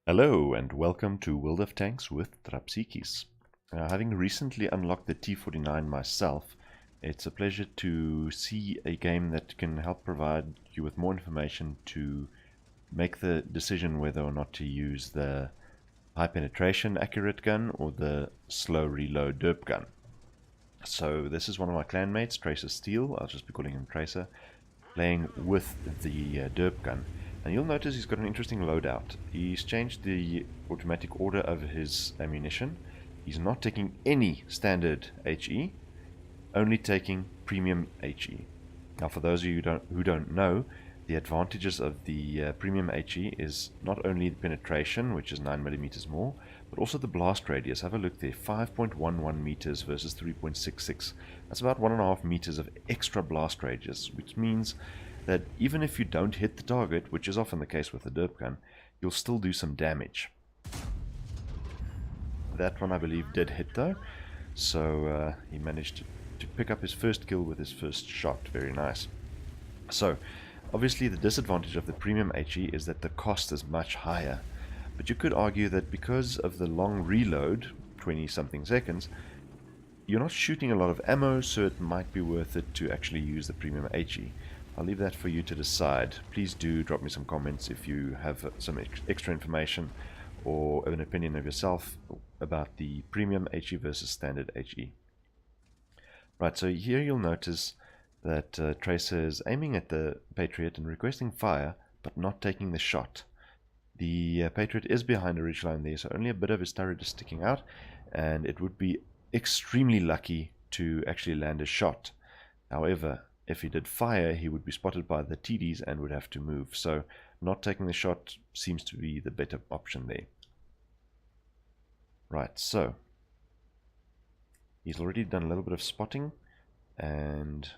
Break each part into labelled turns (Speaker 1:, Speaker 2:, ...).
Speaker 1: Hello and welcome to World of Tanks with Trapsikis. Having recently unlocked the T49 myself, it's a pleasure to see a game that can help provide you with more information to make the decision whether or not to use the high penetration accurate gun or the slow reload derp gun. So this is one of my clanmates, Tracer Steel, I'll just be calling him Tracer, playing with the derp gun. And you'll notice he's got an interesting loadout. He's changed the automatic order of his ammunition. He's not taking any standard HE, only taking premium HE. Now for those of you who don't know, the advantages of the premium HE is not only the penetration, which is 9mm more, but also the blast radius. Have a look there, 5.11 meters versus 3.66. That's about 1.5 meters of extra blast radius, which means that even if you don't hit the target, which is often the case with the derp gun, you'll still do some damage. That one I believe did hit though, so he managed to pick up his first kill with his first shot. Very nice. So obviously the disadvantage of the premium HE is that the cost is much higher, but you could argue that because of the long reload, 20 something seconds, you're not shooting a lot of ammo, so it might be worth it to actually use the premium HE. I'll leave that for you to decide. Please do drop me some comments if you have some extra information or an opinion of yourself about the premium HE versus standard HE. Right, so here you'll notice that Tracer is aiming at the Patriot and requesting fire, but not taking the shot. The Patriot is behind a ridgeline there, so only a bit of his turret is sticking out, and it would be extremely lucky to actually land a shot. However, if he did fire, he would be spotted by the TDs and would have to move. So not taking the shot seems to be the better option there. Right, so he's already done a little bit of spotting and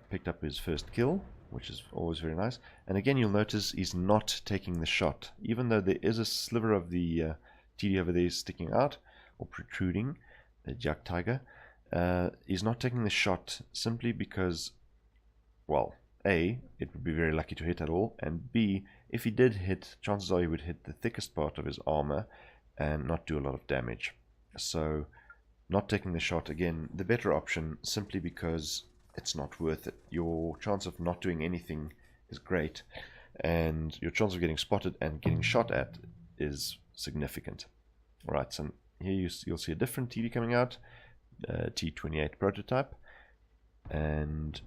Speaker 1: picked up his first kill, which is always very nice. And again, you'll notice he's not taking the shot, even though there is a sliver of the TD over there sticking out or protruding, the Jack Tiger. He's not taking the shot simply because, well, A, it would be very lucky to hit at all, and B, if he did hit, chances are he would hit the thickest part of his armor and not do a lot of damage. So not taking the shot, again, the better option, simply because it's not worth it. Your chance of not doing anything is great, and your chance of getting spotted and getting shot at is significant. Alright, so here you'll see a different TD coming out, T49 prototype, and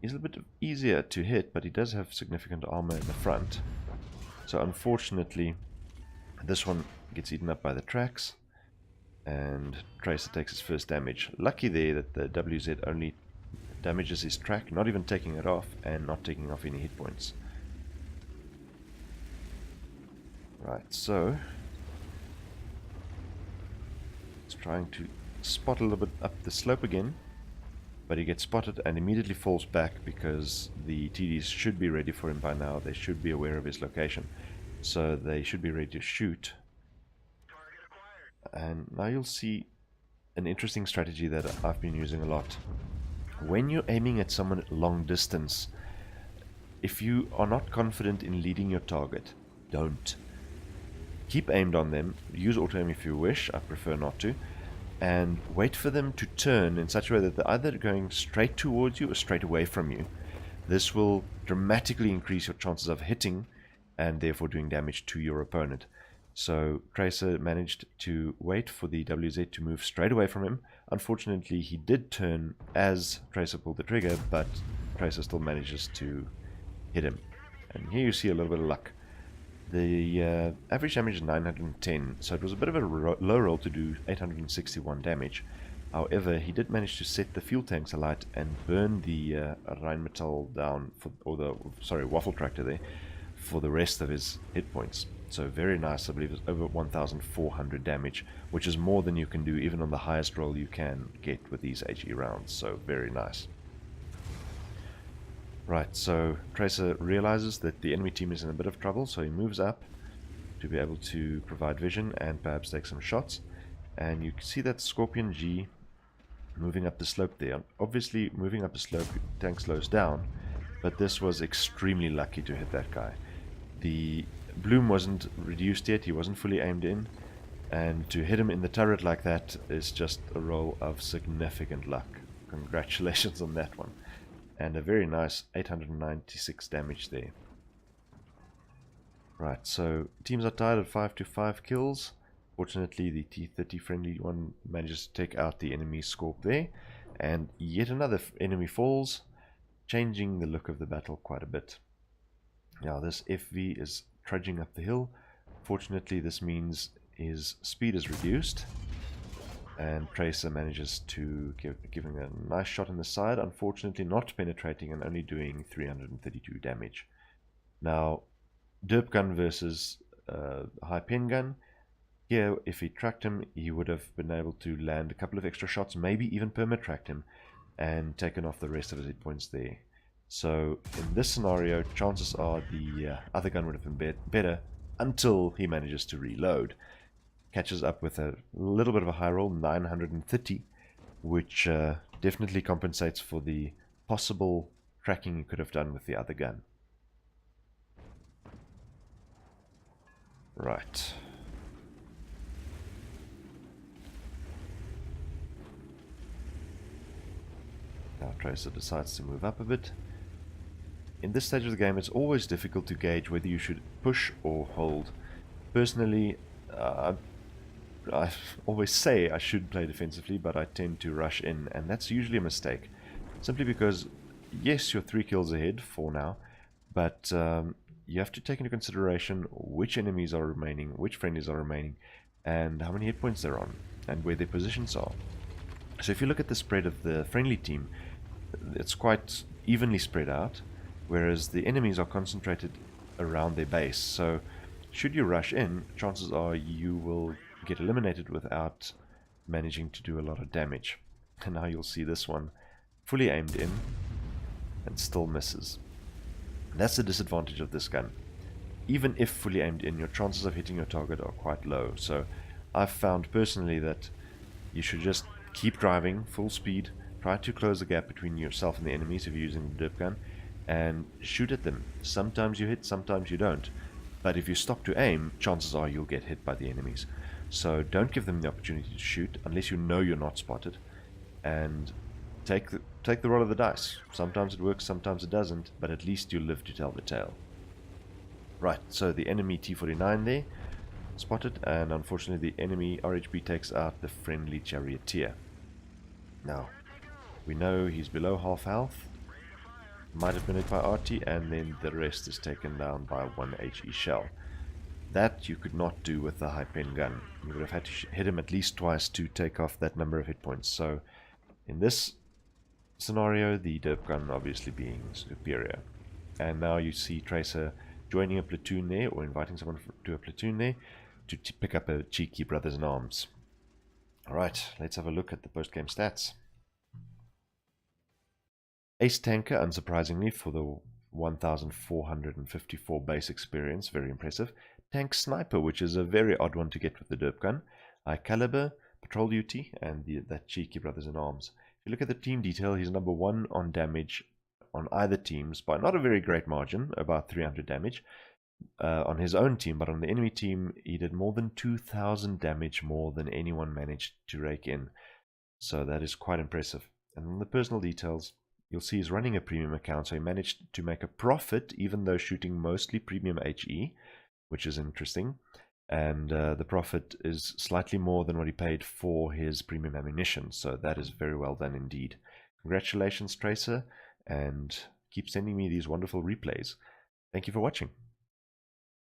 Speaker 1: he's a little bit easier to hit, but he does have significant armor in the front. So unfortunately, this one gets eaten up by the tracks, and Tracer takes his first damage. Lucky there that the WZ only damages his track, not even taking it off, and not taking off any hit points. Right, so it's trying to spot a little bit up the slope again, but he gets spotted and immediately falls back because the TDs should be ready for him by now. They should be aware of his location, so they should be ready to shoot. And now you'll see an interesting strategy that I've been using a lot. When you're aiming at someone at long distance, if you are not confident in leading your target, don't. Keep aimed on them, use auto aim if you wish, I prefer not to, and wait for them to turn in such a way that they're either going straight towards you or straight away from you. This will dramatically increase your chances of hitting and therefore doing damage to your opponent. So Tracer managed to wait for the WZ to move straight away from him. Unfortunately, he did turn as Tracer pulled the trigger, but Tracer still manages to hit him. And here you see a little bit of luck. The average damage is 910, so it was a bit of a low roll to do 861 damage. However, he did manage to set the fuel tanks alight and burn the Rheinmetall down, Waffle Tractor there, for the rest of his hit points. So very nice. I believe it's over 1,400 damage, which is more than you can do even on the highest roll you can get with these HE rounds. So very nice. Right, so Tracer realizes that the enemy team is in a bit of trouble, so he moves up to be able to provide vision and perhaps take some shots. And you can see that Scorpion G moving up the slope there. Obviously, moving up the slope, tank slows down, but this was extremely lucky to hit that guy. The bloom wasn't reduced yet, he wasn't fully aimed in, and to hit him in the turret like that is just a roll of significant luck. Congratulations on that one. And a very nice 896 damage there. Right, so teams are tied at 5-5 kills. Fortunately, the T30 friendly one manages to take out the enemy Scorp there. And yet another enemy falls, changing the look of the battle quite a bit. Now this FV is trudging up the hill. Fortunately, this means his speed is reduced. And Tracer manages to give him a nice shot in the side. Unfortunately, not penetrating and only doing 332 damage. Now, derp gun versus high pen gun. Here, if he tracked him, he would have been able to land a couple of extra shots, maybe even perma-tracked him, and taken off the rest of his hit points there. So, in this scenario, chances are the other gun would have been better until he manages to reload. Catches up with a little bit of a high roll, 930, which definitely compensates for the possible tracking he could have done with the other gun. Right. Now Tracer decides to move up a bit. In this stage of the game, it's always difficult to gauge whether you should push or hold. Personally, I always say I should play defensively, but I tend to rush in, and that's usually a mistake. Simply because, yes, you're 3 kills ahead for now, but you have to take into consideration which enemies are remaining, which friendlies are remaining, and how many hit points they're on, and where their positions are. So if you look at the spread of the friendly team, it's quite evenly spread out, whereas the enemies are concentrated around their base. So should you rush in, chances are you will get eliminated without managing to do a lot of damage. And now you'll see this one fully aimed in and still misses. That's the disadvantage of this gun. Even if fully aimed in, your chances of hitting your target are quite low. So I've found personally that you should just keep driving full speed, try to close the gap between yourself and the enemies if you're using the derp gun, and shoot at them. Sometimes you hit, sometimes you don't. But if you stop to aim, chances are you'll get hit by the enemies. So don't give them the opportunity to shoot unless you know you're not spotted, and take the roll of the dice. Sometimes it works, sometimes it doesn't, but at least you live to tell the tale. Right, so the enemy T49 there, spotted, and unfortunately the enemy RHB takes out the friendly charioteer. Now, we know he's below half health, might have been hit by RT, and then the rest is taken down by 1 HE shell. That you could not do with the high pen gun. You would have had to hit him at least twice to take off that number of hit points. So in this scenario, the derp gun obviously being superior. And now you see Tracer joining a platoon there, or inviting someone to a platoon there, to pick up a cheeky brothers in arms. Alright, let's have a look at the post-game stats. Ace Tanker, unsurprisingly, for the 1454 base experience, very impressive. Tank Sniper, which is a very odd one to get with the derp gun. High Caliber, Patrol Duty, and that cheeky brothers in arms. If you look at the team detail, he's number 1 on damage on either teams by not a very great margin, about 300 damage on his own team, but on the enemy team he did more than 2,000 damage more than anyone managed to rake in. So that is quite impressive. And on the personal details, you'll see he's running a premium account, so he managed to make a profit even though shooting mostly premium HE, which is interesting. And the profit is slightly more than what he paid for his premium ammunition, so that is very well done indeed. Congratulations, Tracer, and keep sending me these wonderful replays. Thank you for watching.